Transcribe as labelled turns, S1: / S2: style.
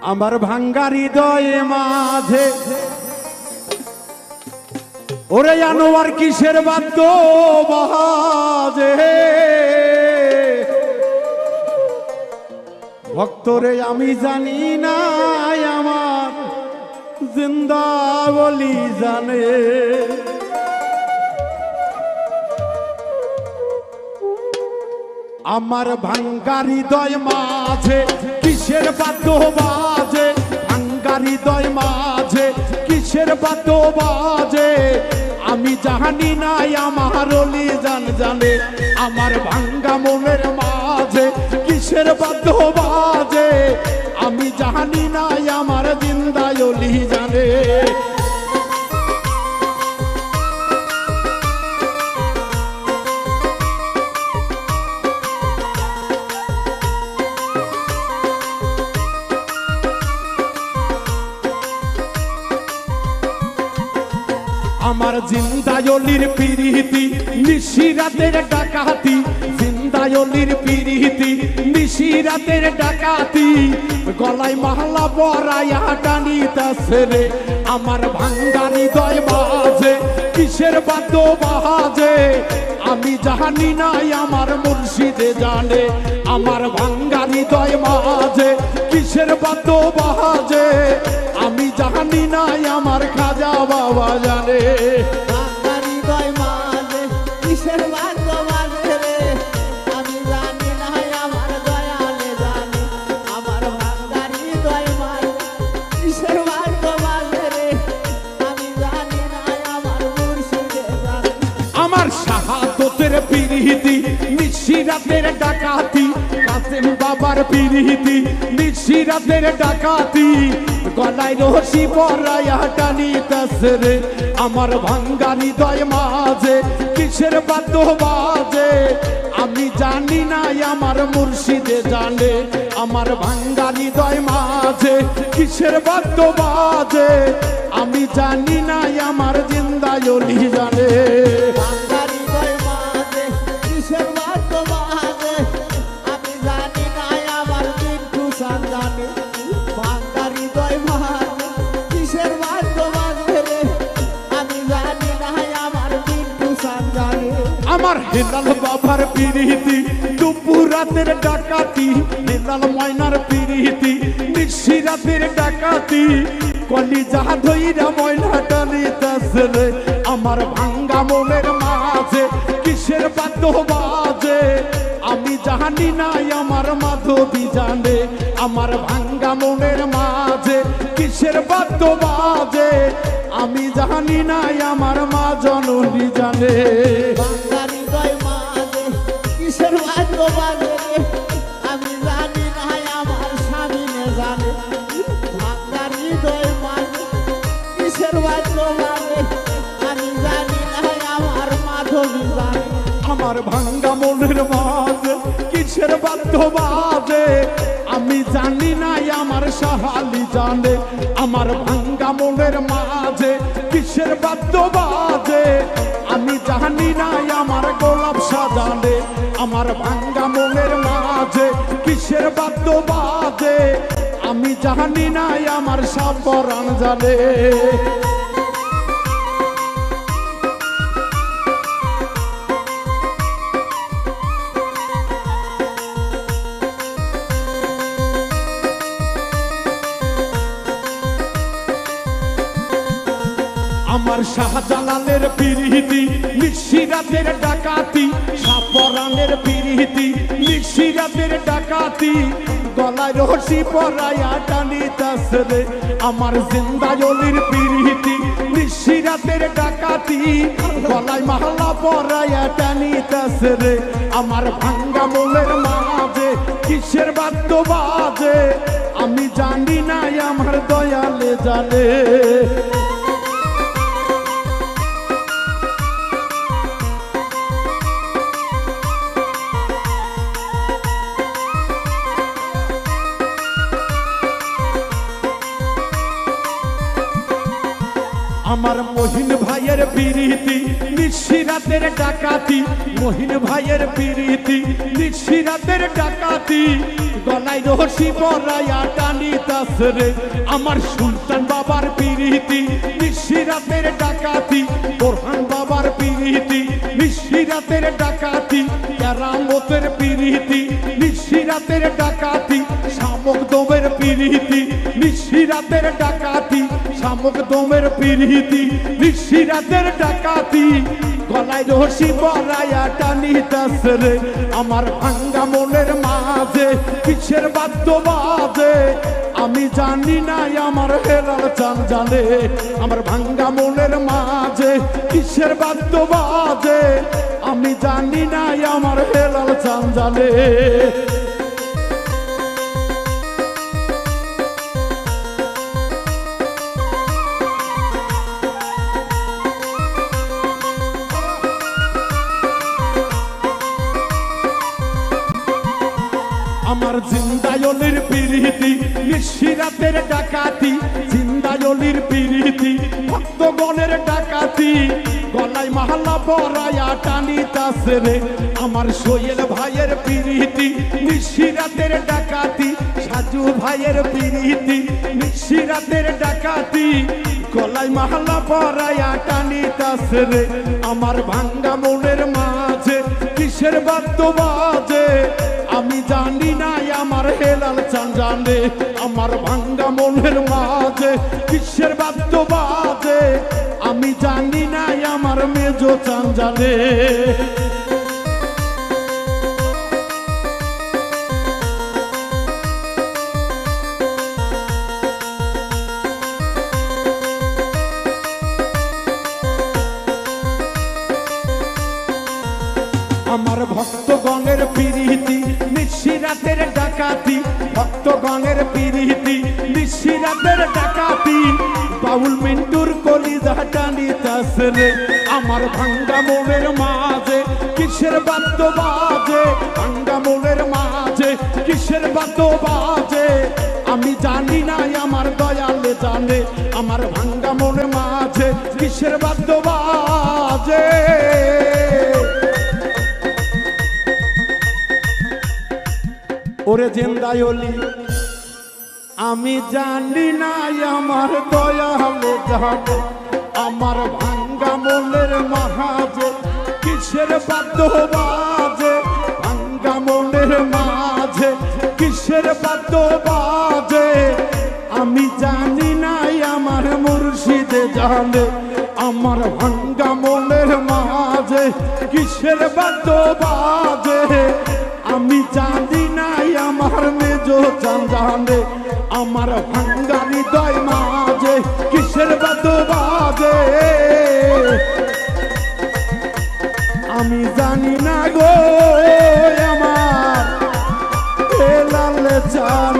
S1: আমার ভাঙ্গা হৃদয়ে মাঝে ওরে আনোয়ার কিসের বাদ্য বাজে ভক্তরে আমি জানি না আমার জিন্দা বলি জানে আমার ভাঙ্গা হৃদয় মাঝে কিসের বাদ্য বাজে ভাঙ্গা হৃদয় মাঝে কিসের বাদ্য বাজে আমি জানি না আমার অলি জান জানে আমার ভাঙ্গা মনের মাঝে কিসের বাদ্য বাজে আমি জানি না আমার জিন্দা অলি জানে আমার জিন্দায়লির পিরিতি নিশিরাতের ডাকাতি জিন্দায়লির পিরিতি নিশিরাতের ডাকাতি গলায় মাহলা বড়াইয়া টানিতাছে রে আমার ভাঙ্গা হৃদয় বাজে কিসের বাদ্য বাজে আমি জানি না আমার মুর্শিদে জানে আমার ভাঙ্গা হৃদয় মাঝে কিসের বাদ্য বাজে আমি জানি না আমার খাজা বাবা জানে
S2: ভাঙ্গা হৃদয় মাঝে কিসের বাদ্য বাজে রে আমি জানি না আমার দয়ালে জানে আমার ভাঙ্গা হৃদয় মাঝে কিসের বাদ্য বাজে রে আমি জানি না আমার মুর্শিদে জানে
S1: আমার শাহাদতের পিরিতি নিশিরাতের ডাকাতি কাসেম বাবার পিরিতি নিশিরাতের ডাকাতি গলায় রশি পরাইয়া টানিতাছে রে আমার ভাঙ্গা হৃদয় মাঝে কিসের বাদ্য বাজে আমি জানি না আমার মুর্শিদে জানে আমার ভাঙ্গা হৃদয় মাঝে কিসের বাদ্য বাজে আমি জানি না আমার জিন্দা অলি জানে
S2: ভাঙ্গা হৃদয় মাঝে কিসের বাদ্য বাজে আমি জানি না আমার বিন্দু সান জানে ভাঙ্গা হৃদয় মাঝে কিসের বাদ্য বাজে রে আমি জানি না আমার বিন্দু সান জানে
S1: আমার হেলাল বাবার পিরিতি দুপুরাতের ডাকাতি হেলাল ময়নার পিরিতি নিশিরাতের ডাকাতি কলিজা ধইরা ময়না টানিতাছে রে আমার ভাঙ্গা মনের মাঝে কিসের বাদ্য বাজে আমি জানি না আমার মাধবী জানে আমার ভাঙ্গা মনের মাঝে কিসের বাদ্য বাজে আমি জানি না আমার মা জননী জানে
S2: ভাঙ্গা হৃদয় মাঝে কিসের বাদ্য বাজে রে আমি জানি না আমার স্বামী নে জানে ভাঙ্গা হৃদয় মাঝে কিসের বাদ্য বাজে আমি জানি না আমার মাধবী জানে
S1: আমার ভাঙ্গা মনের মাঝে কিসের বাদ্য বাজে আমি জানি না আমার সাহালি জানে আমার ভাঙ্গা মনের মাঝে কিসের বাদ্য বাজে আমি জানি না আমার গোলাপ সাজানে আমার ভাঙ্গা মনের মাঝে কিসের বাদ্য বাজে আমি জানি না আমার সাবরান জানে আমার শাহজালালের পিরিতি নিশিরাতের ডাকাতি সাপরানের পিরিতি নিশিরাতের ডাকাতি গলায় রশি পরাইয়া টানিতাছে রে আমার জিন্দায়লির পিরিতি নিশিরাতের ডাকাতি গলায় মাহলা পরাইয়া টানিতাছে রে আমার ভাঙ্গা মনের মাঝে কিসের বাদ্য বাজে আমি জানি না আমার দয়ালে জানে আমার মহিন ভাইয়ের প্রীতি নিশিরাতের ডাকাতি, মহিন ভাইয়ের প্রীতি নিশিরাতের ডাকাতি, গলায় রশি পরাইয়া টানিতাছে রে। আমার সুলতান বাবার প্রীতি নিশিরাতের ডাকাতি, বোরহান বাবার প্রীতি নিশিরাতের ডাকাতি, কেরামতের প্রীতি নিশিরাতের ডাকাতি, শামুক দমের প্রীতি নিশিরাতের ডাকাতি, শামুক দমের প্রীতি নিশিরাতের ডাকাতি, গলায় রশি পরাইয়া টানিতাছে রে। আমার ভাঙ্গা মনের মাঝে কিসের বাদ্য বাজে, আমি জানি না আমার হেলাল চান জানে। আমার ভাঙ্গা মনের মাঝে কিসের বাদ্য বাজে, আমি জানি না আমার হেলাল চান জানে। আমার জিন্দায়লির প্রীতি নিশিরাতের ডাকাতি, জিন্দায়লির প্রীতি ভক্তগণের ডাকাতি, গলায় মালা পরাইয়া টানিতাছে রে। আমার সোহেল ভাইয়ের প্রীতি নিশিরাতের ডাকাতি, সাজু ভাইয়ের প্রীতি নিশিরাতের ডাকাতি, গলায় মালা পরাইয়া টানিতাছে রে। আমার ভাঙ্গা মনের মাঝে কিসের বাদ্য বাজে, আমি জানি না আমার হেলাল চান জানে। আমার ভাঙ্গা মনের মাঝে কিসের বাদ্য বাজে, আমি জানি না আমার মেজো চান জানে। আমার ভক্তগণের প্রীতি নিশিরাতের ডাকাতি, ভক্তগণের প্রীতি নিশিরাতের ডাকাতি, বাউল মিন্টুর কলিজা টানিতাছে রে। আমার ভাঙ্গা মনের মাঝে কিসের বাদ্য বাজে, ভাঙ্গা মনের মাঝে কিসের বাদ্য বাজে, আমি জানি না আমার দয়ালে জানে। আমার ভাঙ্গা মনের মাঝে কিসের বাদ্য বাজে। ওরে জিন্দায়লি আমি জানি না আমার দয়ালে জানে। আমার ভাঙ্গা মনের মাঝে কিসের বাদ্য বাজে, ভাঙ্গা মনের মাঝে কিসের বাদ্য বাজে, আমি জানি না আমার মুর্শিদে জানে। আমার ভাঙ্গা মনের মাঝে কিসের বাদ্য বাজে, আমি জানি না আমার মেজো চান জানে। আমার ভাঙ্গা হৃদয় মাঝে কিসের বাদ্য বাজে, আমি জানি না গো আমার হেলাল চান